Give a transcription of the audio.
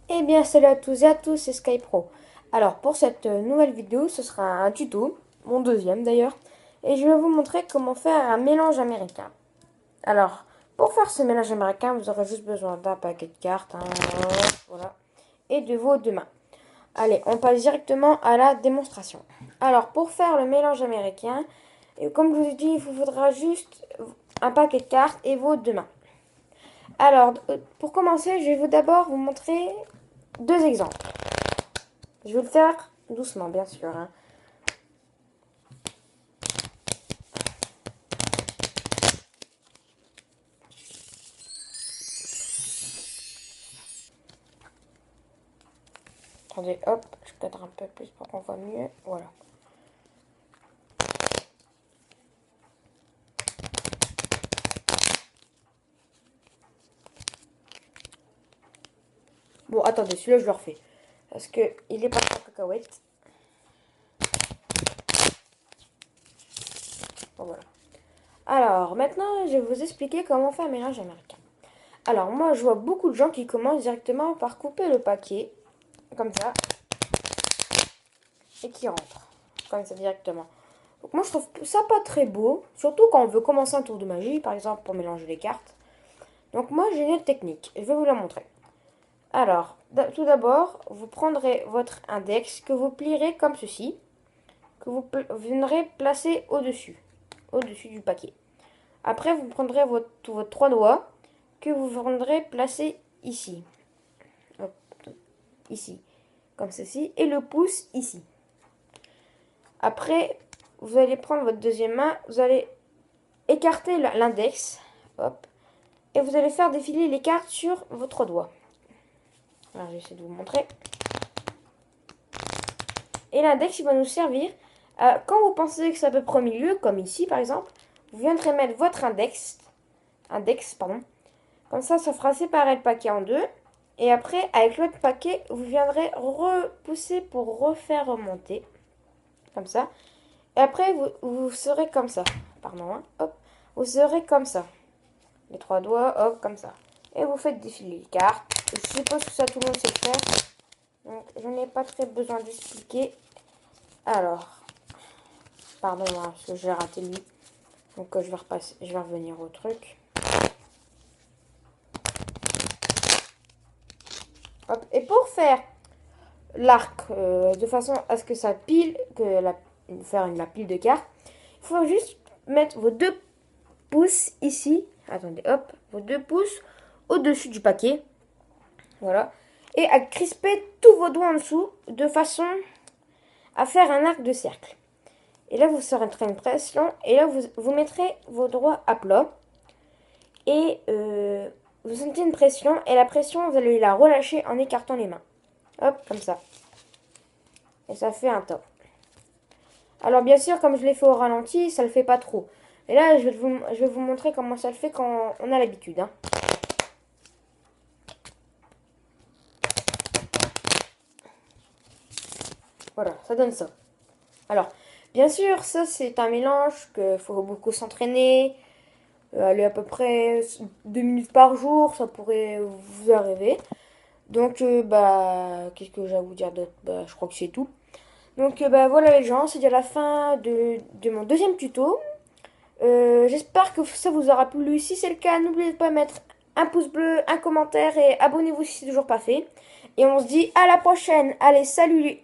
Eh bien salut à tous et à tous, c'est SkyPro. Alors pour cette nouvelle vidéo, ce sera un tuto, mon deuxième d'ailleurs, et je vais vous montrer comment faire un mélange américain. Alors pour faire ce mélange américain, vous aurez juste besoin d'un paquet de cartes, voilà, et de vos deux mains. Allez, on passe directement à la démonstration. Alors pour faire le mélange américain, comme je vous ai dit, il vous faudra juste un paquet de cartes et vos deux mains. Alors pour commencer, je vais d'abord vous montrer deux exemples. Je vais le faire doucement, bien sûr. Attendez, hop, je cadre un peu plus pour qu'on voit mieux. Voilà. Bon, attendez, celui-là, je le refais. Parce que il est pas en cacahuète. Bon, voilà. Alors, maintenant, je vais vous expliquer comment faire un mélange américain. Alors, moi, je vois beaucoup de gens qui commencent directement par couper le paquet, comme ça, et qui rentrent, comme ça, directement. Donc, moi, je trouve ça pas très beau, surtout quand on veut commencer un tour de magie, par exemple, pour mélanger les cartes. Donc, moi, j'ai une autre technique, et je vais vous la montrer. Alors, tout d'abord, vous prendrez votre index que vous plierez comme ceci, que vous viendrez placer au-dessus du paquet. Après, vous prendrez votre trois doigts que vous viendrez placer ici, hop, ici, comme ceci, et le pouce ici. Après, vous allez prendre votre deuxième main, vous allez écarter l'index, hop, et vous allez faire défiler les cartes sur vos trois doigts. Alors, je vais essayer de vous montrer. Et l'index, il va nous servir, quand vous pensez que c'est à peu près au milieu, comme ici par exemple, vous viendrez mettre votre index, comme ça fera séparer le paquet en deux. Et après, avec l'autre paquet, vous viendrez repousser pour refaire remonter, comme ça. Et après, vous serez comme ça, hop, vous serez comme ça. Les trois doigts, hop, comme ça. Et vous faites défiler les cartes. Je suppose que ça, tout le monde sait le faire. Donc, je n'ai pas très besoin d'expliquer. Alors, pardon, parce que j'ai raté lui. Donc, je vais revenir au truc. Hop. Et pour faire l'arc, de façon à ce que ça pile, faire la pile de cartes, il faut juste mettre vos deux pouces ici. Attendez, hop, vos deux pouces au-dessus du paquet. Voilà. Et à crisper tous vos doigts en dessous de façon à faire un arc de cercle. Et là, vous serez une pression. Et là, vous mettrez vos doigts à plat. Et vous sentez une pression. Et la pression, vous allez la relâcher en écartant les mains. Hop, comme ça. Et ça fait un top. Alors, bien sûr, comme je l'ai fait au ralenti, ça le fait pas trop. Et là, je vais vous montrer comment ça le fait quand on a l'habitude. Hein. Voilà, ça donne ça. Alors, bien sûr, ça c'est un mélange qu'il faut beaucoup s'entraîner. Aller à peu près 2 minutes par jour, ça pourrait vous arriver. Donc, qu'est-ce que j'ai à vous dire d'autre? Je crois que c'est tout. Donc, voilà les gens, c'est déjà la fin de mon deuxième tuto. J'espère que ça vous aura plu. Si c'est le cas, n'oubliez pas de mettre un pouce bleu, un commentaire et abonnez-vous si c'est toujours pas fait. Et on se dit à la prochaine. Allez, salut!